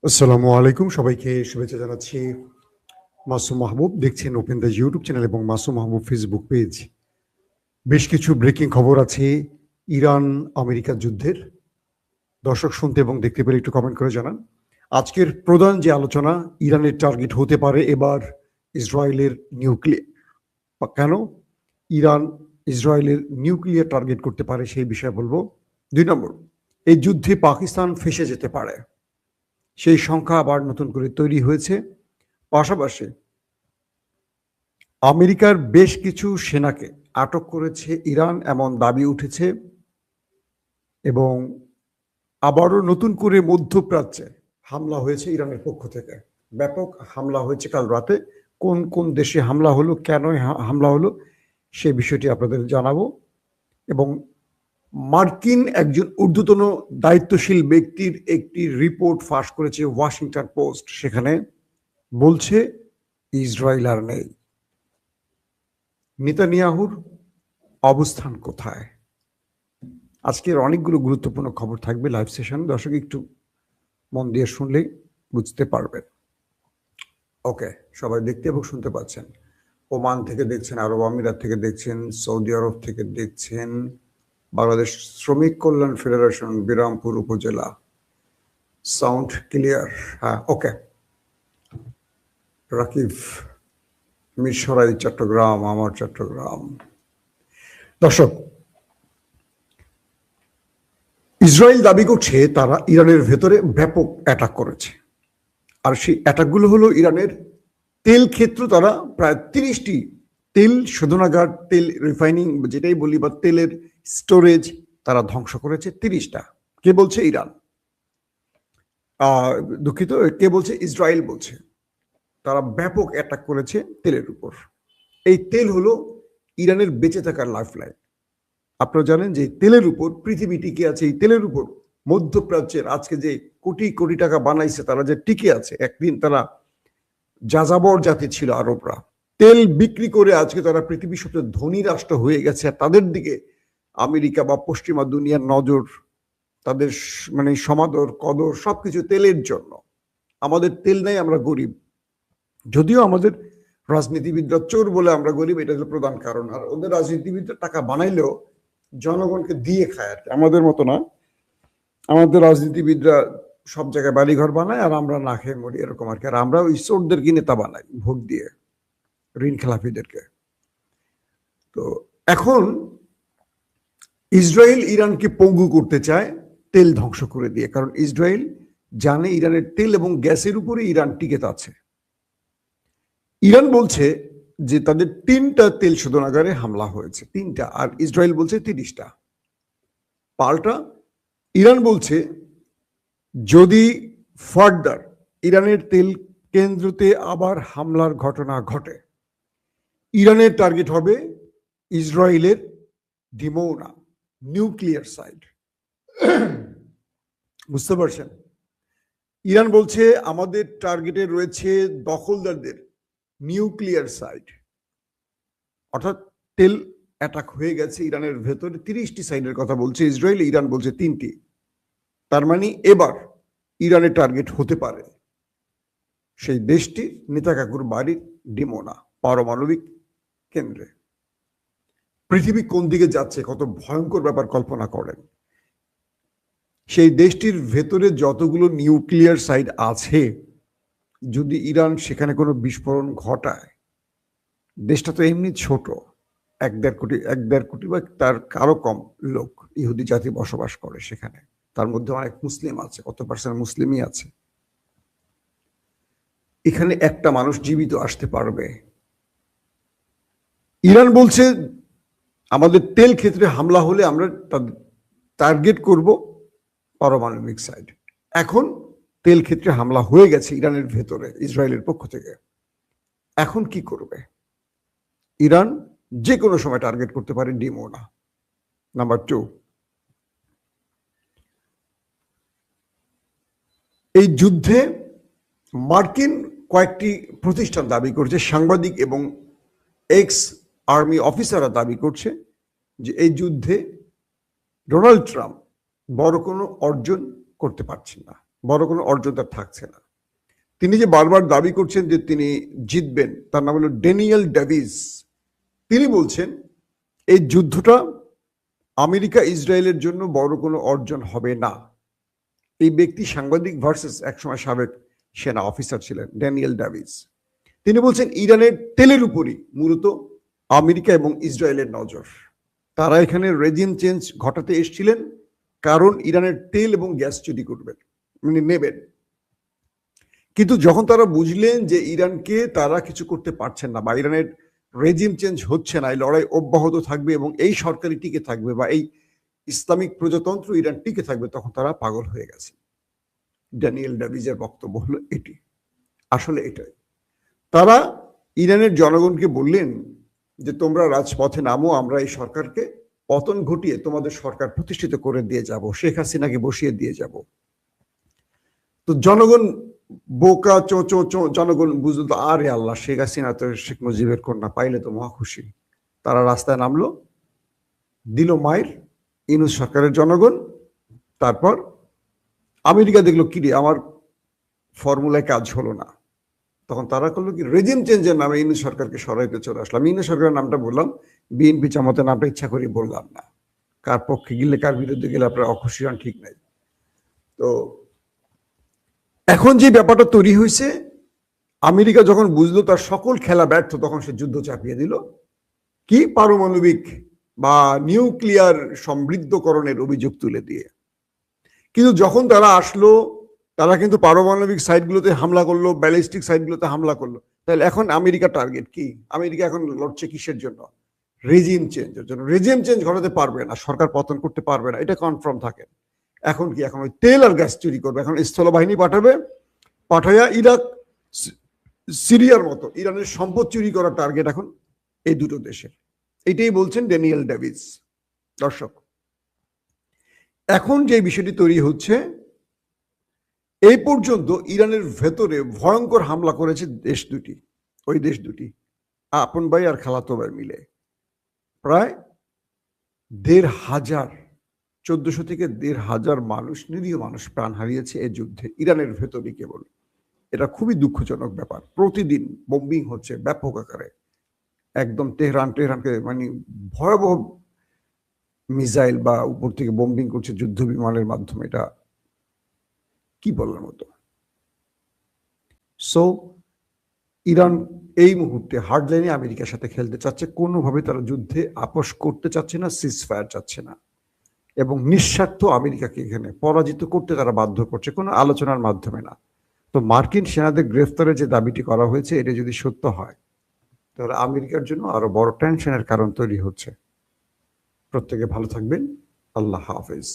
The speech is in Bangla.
আসসালামু আলাইকুম, সবাইকে শুভেচ্ছা জানাচ্ছি। মাসুম মাহবুব দেখছেন ওপেন দ্য ইউটিউব চ্যানেল এবং মাসুম মাহবুব ফেসবুক পেজ। বেশ কিছু ব্রেকিং খবর আছে ইরান আমেরিকা যুদ্ধের। দর্শক শুনতে এবং দেখতে পেলে একটু কমেন্ট করে জানান। আজকের প্রধান যে আলোচনা, ইরানের টার্গেট হতে পারে এবার ইসরায়েলের নিউক্লিয়ার। কেন ইরান ইসরায়েলের নিউক্লিয়ার টার্গেট করতে পারে সেই বিষয়ে বলবো। 2 নম্বর, এই যুদ্ধে পাকিস্তান ফেঁসে যেতে পারে, সেই সংখ্যা আবার নতুন করে তৈরি হয়েছে। পাশাপাশি আমেরিকার বেশ কিছু সেনাকে আটক করেছে ইরান, এমন দাবি উঠেছে। এবং আবারও নতুন করে মধ্যপ্রাচ্যে হামলা হয়েছে ইরানের পক্ষ থেকে, ব্যাপক হামলা হয়েছে কাল রাতে। কোন কোন দেশে হামলা হলো, কেন হামলা হলো, সে বিষয়টি আপনাদের জানাবো। এবং মার্কিন একজন ঊর্ধ্বতন দায়িত্বশীল ব্যক্তির একটি রিপোর্ট ফাঁস করেছে ওয়াশিংটন পোস্ট। সেখানে বলছে ইসরায়েল আর নেই। নেতানিয়াহুর অবস্থান কোথায়? আজকের অনেকগুলো গুরুত্বপূর্ণ খবর থাকবে লাইভ সেশন, দর্শক একটু মন দিয়ে শুনলেই বুঝতে পারবেন। ওকে, সবাই দেখতে এবং শুনতে পাচ্ছেন। ওমান থেকে দেখছেন, আরব আমিরাত থেকে দেখছেন, সৌদি আরব থেকে দেখছেন, বাংলাদেশ শ্রমিক কল্যাণ ফেডারেশন বিরামপুর উপজেলা। Sound clear? হ্যাঁ, ওকে। রাকিব মিরসরাই চট্টগ্রাম, আমার চট্টগ্রাম। দর্শক, ইসরায়েল দাবি করছে তারা ইরানের ভেতরে ব্যাপক অ্যাটাক করেছে। আর সেই অ্যাটাকগুলো হলো ইরানের তেল ক্ষেত্র। তারা প্রায় 30টি তেল শোধনাগার, তেল রিফাইনিং যেটাই বলি, বা তেলের স্টোরেজ তারা ধ্বংস করেছে 30টা। কে বলছে? ইরান। দুঃখিত, কে বলছে? ইসরায়েল বলছে। তারা ব্যাপক অ্যাটাক করেছে তেলের উপর। এই তেল হলো ইরানের বেঁচে থাকার লাইফলাইন। আপনারা জানেন যে তেলের উপর পৃথিবী টিকে আছে। এই তেলের উপর মধ্যপ্রাচ্যের আজকে যে কোটি কোটি টাকা বানাইছে, তারা যে টিকে আছে। একদিন তারা যাযাবর জাতি ছিল আরবরা, তেল বিক্রি করে আজকে তারা পৃথিবীর সবচেয়ে ধনী রাষ্ট্র হয়ে গেছে। তাদের দিকে আমেরিকা বা পশ্চিমা দুনিয়ার নজর, তাদের মানে সমাদর কদর সবকিছু তেলের জন্য। আমাদের তেল নেই, আমরা গরিব। যদিও আমাদের রাজনীতিবিদরা চোর বলে আমরা গরিব, এটা হলো প্রধান কারণ। আর ওদের রাজনীতিবিদরা টাকা বানাইলেও জনগণকে দিয়ে খায় আর কি, আমাদের মতো না। আমাদের রাজনীতিবিদরা সব জায়গায় বাড়িঘর বানায় আর আমরা না খেয়ে মরি, এরকম আর কি। আর আমরা ওই চোরদেরকে নেতা বানাই ভোট দিয়ে, ঋণ খেলাপিদেরকে। তো এখন ইসরায়েল ইরানকে পঙ্গু করতে চায় তেল ধ্বংস করে দিয়ে, কারণ ইসরায়েল জানে ইরানের তেল এবং গ্যাসের উপরে ইরান টিকে আছে। ইরান বলছে যে তাদের 3টা তেল শোধনাগারে হামলা হয়েছে, 3টা, আর ইসরায়েল বলছে 30টা। পাল্টা ইরান বলছে যদি ফার্দার ইরানের তেল কেন্দ্রতে আবার হামলার ঘটনা ঘটে, ইরানের টার্গেট হবে ইসরায়েলের ডিমোনা নিউক্লিয়ার সাইট। বুঝতে পারছেন? ইরান বলছে আমাদের টার্গেটে রয়েছে দখলদারদের নিউক্লিয়ার সাইট। অর্থাৎ তেল অ্যাটাক হয়ে গেছে ইরানের ভেতরে 30টি সাইটের কথা বলছে ইসরায়েল, ইরান বলছে 3টি। তার মানে এবার ইরানের টার্গেট হতে পারে সেই দেশটির নেতা কাকুর বাড়ির ডিমোনা পারমাণবিক কেন্দ্রে। পৃথিবী কোন দিকে যাচ্ছে, কত ভয়ঙ্কর ব্যাপার কল্পনা করেন। সেই দেশটির ভেতরে যতগুলো নিউক্লিয়ার সাইট আছে, যদি ইরান সেখানে কোনো বিস্ফোরণ ঘটায়, দেশটা তো এমনি ছোট, 1-1.5 কোটি বা তার কারো কম লোক ইহুদি জাতি বসবাস করে সেখানে। তার মধ্যে অনেক মুসলিম আছে, কত পার্সেন্ট মুসলিমই আছে। এখানে একটা মানুষ জীবিত আসতে পারবে? ইরান বলছে আমাদের তেল ক্ষেত্রে হামলা হলে আমরা টার্গেট করব পারমাণবিক সাইট। এখন তেল ক্ষেত্রে হামলা হয়ে গেছে ইরানের ভেতরে ইসরায়েলের পক্ষ থেকে। এখন কি করবে? ইরান যে কোনো সময় টার্গেট করতে পারে ডিমোনা। নাম্বার 2, এই যুদ্ধে মার্কিন কয়েকটি প্রতিষ্ঠান দাবি করছে, সাংবাদিক এবং এক্স আর্মি অফিসাররা দাবি করছে যে এই যুদ্ধে ডোনাল্ড ট্রাম্প বড় কোনো অর্জন করতে পারছেন না। বড় কোনো অর্জন তার থাকছে না। তিনি যে বারবার দাবি করছেন যে তিনি জিতবেন, তার নাম হলো ড্যানিয়েল ডেভিস। তিনি বলছেন এই যুদ্ধটা আমেরিকা ইসরায়েলের জন্য বড় কোনো অর্জন হবে না। এই ব্যক্তি সাংবাদিক ভার্সেস একসময় সাবেক সেনা অফিসার ছিলেন, ড্যানিয়েল ডেভিস। তিনি বলছেন ইরানের তেলের উপরই মূলত আমেরিকা এবং ইসরায়েলের নজর। তারা এখানে রেজিম চেঞ্জ ঘটাতে এসেছিলেন কারণ ইরানের তেল এবং গ্যাস চুরি করবেন, মানে নেবেন। কিন্তু যখন তারা বুঝলেন যে ইরানকে তারা কিছু করতে পারছেন না বা ইরানের রেজিম চেঞ্জ হচ্ছে না, এই লড়াই অব্যাহত থাকবে এবং এই সরকারই টিকে থাকবে বা এই ইসলামিক প্রজাতন্ত্র ইরান টিকে থাকবে, তখন তারা পাগল হয়ে গেছে। ড্যানিয়েল ডেভিসের বক্তব্য হলো এটি, আসলে এটাই। তারা ইরানের জনগণকে বললেন যে তোমরা রাজপথে নামো, আমরা এই সরকারকে পতন ঘটিয়ে তোমাদের সরকার প্রতিষ্ঠিত করে দিয়ে যাব, শেখ হাসিনাকে বসিয়ে দিয়ে যাব। তো জনগণ বোকা চো চো চো, জনগণ বুঝলো আরে আল্লাহ, শেখ হাসিনা তো শেখ মুজিবের কন্যা, পাইলে তো মহা খুশি। তারা রাস্তায় নামলো, দিল মায়ের ইউনূস সরকারের জনগণ। তারপর আমেরিকা দেখলো কিরে আমার ফর্মুলায় কাজ হলো না, তখন তারা করলো কি রেজিম চেঞ্জের নামে ইউনূস সরকারকে সরাইতে চলে আসলাম। ইউনূস সরকারের নামটা বললাম, বিএনপি জামাতের নামটা ইচ্ছা করি বললাম না, কার পক্ষে গেলে কার বিরুদ্ধে গেলে আপনারা অখুশি হন ঠিক নাই। তো এখন যে ব্যাপারটা তৈরি হয়েছে, আমেরিকা যখন বুঝলো তার সকল খেলা ব্যর্থ, তখন সে যুদ্ধ চাপিয়ে দিল কি পারমাণবিক বা নিউক্লিয়ার সমৃদ্ধকরণের অভিযোগ তুলে দিয়ে। কিন্তু যখন তারা আসলো, তারা কিন্তু পারমাণবিক সাইটগুলোতে হামলা করলো, ব্যালিস্টিক সাইটগুলোতে হামলা করলো। তাহলে এখন আমেরিকা টার্গেট কি? আমেরিকা এখন লড়ছে কিসের জন্য? রেজিম চেঞ্জের জন্য। রেজিম চেঞ্জ ঘটাতে পারবে না, সরকার পতন করতে পারবে না, এটা কনফার্ম থাকে। এখন কি? এখন ওই তেল আর গ্যাস চুরি করবে, এখন স্থলবাহিনী পাঠাবে, পাঠাইয়া ইরাক সিরিয়ার মতো ইরানের সম্পদ চুরি করার টার্গেট এখন এই দুটো দেশের। এটাই বলছেন ড্যানিয়েল ডেভিস। দর্শক, এখন যে বিষয়টি তৈরি হচ্ছে, এই পর্যন্ত ইরানের ভেতরে ভয়ঙ্কর হামলা করেছে দেশ দুটি, ওই দেশ দুটি আপন ভাই আর খালাতো ভাই মিলে। প্রায় ১,৫০০ ১,৪০০ থেকে ১,৫০০ মানুষ, নিরীহ মানুষ প্রাণ হারিয়েছে এই যুদ্ধে ইরানের ভেতরে কেবল। এটা খুবই দুঃখজনক ব্যাপার। প্রতিদিন বোম্বিং হচ্ছে ব্যাপক আকারে, একদম তেহরানকে মানে ভয়াবহ মিসাইল বা উপর থেকে বোম্বিং করছে যুদ্ধ বিমানের মাধ্যমে। এটা কি বলার মতো। সো ইরান এই মুহূর্তে হার্ডলাইনে আমেরিকার সাথে খেলতে চাচ্ছে, কোনোভাবে তারা যুদ্ধে আপোষ করতে চাচ্ছে না, সিজ ফায়ার চাচ্ছে না, এবং নিঃস্বার্থ আমেরিকাকে এখানে পরাজিত করতে তারা বাধ্য করছে, কোনো আলোচনার মাধ্যমে না। তো মার্কিন সেনাদের গ্রেফতারের যে দাবিটি করা হয়েছে, এটা যদি সত্য হয় তাহলে আমেরিকার জন্য আরো বড় টেনশনের কারণ তৈরি হচ্ছে। প্রত্যেকে ভালো থাকবেন। আল্লাহ হাফেজ।